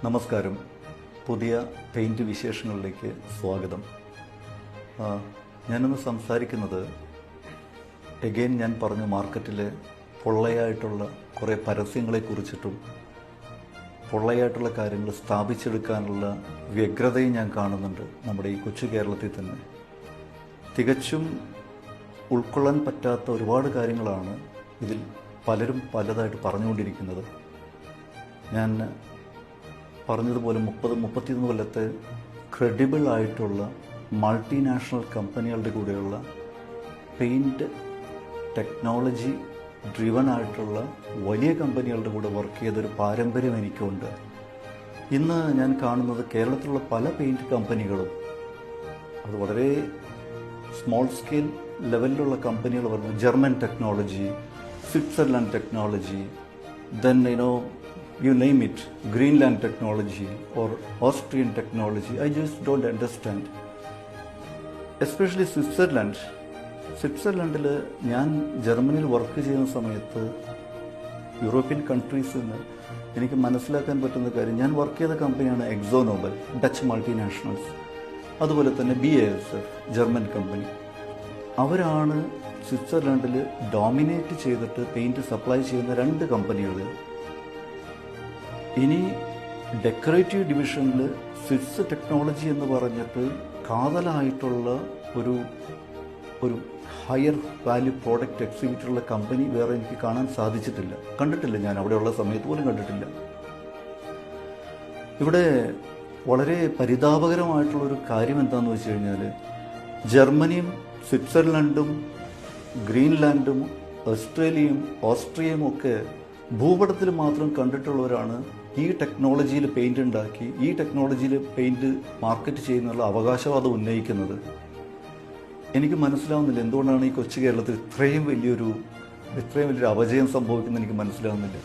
നമസ്കാരം. പുതിയ പെയിൻറ്റ് വിശേഷങ്ങളിലേക്ക് സ്വാഗതം. ഞാനൊന്ന് സംസാരിക്കുന്നത് എഗെയിൻ ഞാൻ പറഞ്ഞു മാർക്കറ്റിൽ പൊള്ളയായിട്ടുള്ള കുറേ പരസ്യങ്ങളെക്കുറിച്ചിട്ടും പൊള്ളയായിട്ടുള്ള കാര്യങ്ങൾ സ്ഥാപിച്ചെടുക്കാനുള്ള വ്യഗ്രതയും ഞാൻ കാണുന്നുണ്ട് നമ്മുടെ ഈ കൊച്ചു കേരളത്തിൽ തന്നെ. തികച്ചും ഉൾക്കൊള്ളാൻ പറ്റാത്ത ഒരുപാട് കാര്യങ്ങളാണ് ഇതിൽ പലരും പലതായിട്ട് പറഞ്ഞുകൊണ്ടിരിക്കുന്നത്. ഞാൻ പറഞ്ഞതുപോലെ 30-31 കൊല്ലത്തെ ക്രെഡിബിൾ ആയിട്ടുള്ള മൾട്ടിനാഷണൽ കമ്പനികളുടെ കൂടെയുള്ള പെയിൻറ്റ് ടെക്നോളജി ഡ്രിവൺ ആയിട്ടുള്ള വലിയ കമ്പനികളുടെ കൂടെ വർക്ക് ചെയ്തൊരു പാരമ്പര്യം എനിക്കുണ്ട്. ഇന്ന് ഞാൻ കാണുന്നത് കേരളത്തിലുള്ള പല പെയിൻറ്റ് കമ്പനികളും അത് വളരെ സ്മോൾ സ്കെയിൽ ലെവലിലുള്ള കമ്പനികൾ പറഞ്ഞു. German technology, Switzerland technology, then you name it, Greenland technology or Austrian technology. I just don't understand. Especially സ്വിറ്റ്സർലൻഡിൽ ഞാൻ ജർമ്മനിയിൽ വർക്ക് ചെയ്യുന്ന സമയത്ത് യൂറോപ്യൻ കൺട്രീസിൽ നിന്ന് എനിക്ക് മനസ്സിലാക്കാൻ പറ്റുന്ന കാര്യം, ഞാൻ വർക്ക് ചെയ്ത കമ്പനിയാണ് എക്സോ നോബൽ, ഡച്ച് മൾട്ടിനാഷണൽസ്, അതുപോലെ തന്നെ BASF ജർമ്മൻ കമ്പനി. അവരാണ് സ്വിറ്റ്സർലൻഡിൽ ഡോമിനേറ്റ് ചെയ്തിട്ട് പെയിൻറ്റ് സപ്ലൈ ചെയ്യുന്ന 2 കമ്പനികൾ. ഇനി ഡെക്കറേറ്റീവ് ഡിവിഷനിൽ സ്വിസ് ടെക്നോളജി എന്ന് പറഞ്ഞിട്ട് കാതലായിട്ടുള്ള ഒരു ഹയർ വാല്യൂ പ്രോഡക്റ്റ് എക്സിബിറ്റുള്ള കമ്പനി വേറെ എനിക്ക് കാണാൻ കണ്ടിട്ടില്ല. ഞാൻ അവിടെയുള്ള സമയത്ത് പോലും കണ്ടിട്ടില്ല. ഇവിടെ വളരെ പരിതാപകരമായിട്ടുള്ളൊരു കാര്യം എന്താണെന്ന് വെച്ച് കഴിഞ്ഞാൽ, ജർമ്മനിയും സ്വിറ്റ്സർലൻഡും ഗ്രീൻലാൻഡും ഓസ്ട്രിയയും ഒക്കെ ഭൂപടത്തിൽ മാത്രം കണ്ടിട്ടുള്ളവരാണ് ഈ ടെക്നോളജിയിൽ പെയിൻറ് ഉണ്ടാക്കി ഈ ടെക്നോളജിയിൽ പെയിൻറ് മാർക്കറ്റ് ചെയ്യുന്നുള്ള അവകാശവാദം ഉന്നയിക്കുന്നത്. എനിക്ക് മനസ്സിലാവുന്നില്ല എന്തുകൊണ്ടാണ് ഈ കൊച്ചു കേരളത്തിൽ ഇത്രയും വലിയൊരു അപജയം സംഭവിക്കുന്നത്. എനിക്ക് മനസ്സിലാവുന്നില്ല.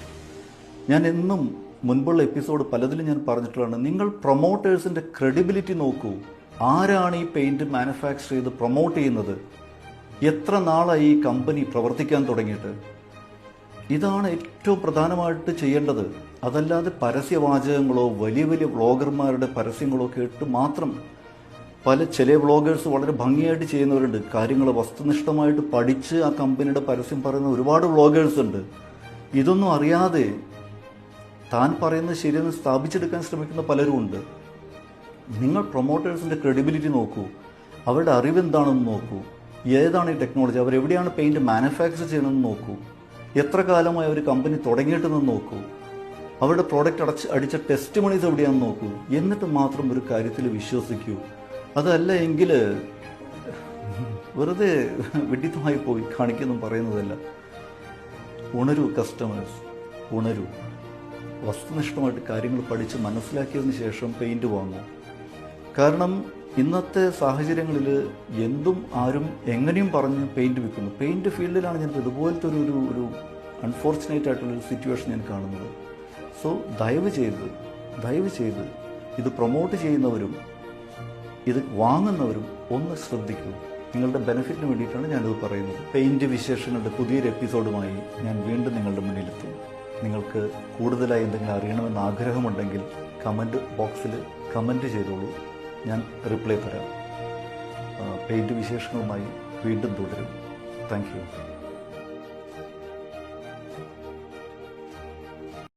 ഞാൻ എന്നും മുൻപുള്ള എപ്പിസോഡ് പലതിലും ഞാൻ പറഞ്ഞിട്ടുള്ളതാണ്, നിങ്ങൾ പ്രൊമോട്ടേഴ്സിൻ്റെ ക്രെഡിബിലിറ്റി നോക്കൂ. ആരാണ് ഈ പെയിൻറ് മാനുഫാക്ചർ ചെയ്ത് പ്രൊമോട്ട് ചെയ്യുന്നത്? എത്ര നാളായി ഈ കമ്പനി പ്രവർത്തിക്കാൻ തുടങ്ങിയിട്ട്? ഇതാണ് ഏറ്റവും പ്രധാനമായിട്ട് ചെയ്യേണ്ടത്. അതല്ലാതെ പരസ്യവാചകങ്ങളോ വലിയ വ്ളോഗർമാരുടെ പരസ്യങ്ങളോ കേട്ട് മാത്രം ചില വ്ളോഗേഴ്സ് വളരെ ഭംഗിയായിട്ട് ചെയ്യുന്നവരുണ്ട്. കാര്യങ്ങൾ വസ്തുനിഷ്ഠമായിട്ട് പഠിച്ച് ആ കമ്പനിയുടെ പരസ്യം പറയുന്ന ഒരുപാട് വ്ളോഗേഴ്സ് ഉണ്ട്. ഇതൊന്നും അറിയാതെ താൻ പറയുന്നത് ശരിയെന്ന് സ്ഥാപിച്ചെടുക്കാൻ ശ്രമിക്കുന്ന പലരും ഉണ്ട്. നിങ്ങൾ പ്രൊമോട്ടേഴ്സിൻ്റെ ക്രെഡിബിലിറ്റി നോക്കൂ, അവരുടെ അറിവ് എന്താണെന്ന് നോക്കൂ, ഏതാണ് ഈ ടെക്നോളജി, അവരെവിടെയാണ് പെയിൻറ്റ് മാനുഫാക്ചർ ചെയ്യണമെന്ന് നോക്കൂ, എത്ര കാലമായി ഒരു കമ്പനി തുടങ്ങിയിട്ടെന്ന് നോക്കൂ, അവരുടെ പ്രോഡക്റ്റ് അടിച്ച ടെസ്റ്റ് മണീസ് എവിടെയാണെന്ന് നോക്കൂ. എന്നിട്ട് മാത്രം ഒരു കാര്യത്തിൽ വിശ്വസിക്കൂ. അതല്ല എങ്കിൽ വെറുതെ വിഡിത്തമായി പോയി കാണിക്കുന്നു പറയുന്നതല്ല. ഉണരൂ കസ്റ്റമേഴ്സ്, ഉണരൂ. വസ്തുനിഷ്ഠമായിട്ട് കാര്യങ്ങൾ പഠിച്ച് മനസ്സിലാക്കിയതിന് ശേഷം പെയിൻറ്റ് വാങ്ങൂ. കാരണം ഇന്നത്തെ സാഹചര്യങ്ങളിൽ എന്തും ആരും എങ്ങനെയും പറഞ്ഞ് പെയിൻറ്റ് വിൽക്കുന്നു. പെയിൻറ്റ് ഫീൽഡിലാണ് ഞാൻ ഇതുപോലത്തെ ഒരു അൺഫോർച്ചുനേറ്റ് ആയിട്ടുള്ളൊരു സിറ്റുവേഷൻ ഞാൻ കാണുന്നത്. സോ ദയവ് ചെയ്ത് ഇത് പ്രൊമോട്ട് ചെയ്യുന്നവരും ഇത് വാങ്ങുന്നവരും ഒന്ന് ശ്രദ്ധിക്കൂ. നിങ്ങളുടെ ബെനിഫിറ്റിന് വേണ്ടിയിട്ടാണ് ഞാനിത് പറയുന്നത്. പെയിൻറ്റ് വിശേഷങ്ങളുടെ പുതിയൊരു എപ്പിസോഡുമായി ഞാൻ വീണ്ടും നിങ്ങളുടെ മുന്നിലെത്തും. നിങ്ങൾക്ക് കൂടുതലായി എന്തെങ്കിലും അറിയണമെന്ന് ആഗ്രഹമുണ്ടെങ്കിൽ കമൻറ്റ് ബോക്സിൽ കമൻറ്റ് ചെയ്തോളൂ, ഞാൻ റിപ്ലൈ തരാം. പെയിൻറ്റ് വിശേഷങ്ങളുമായി വീണ്ടും തുടരും. Thank you.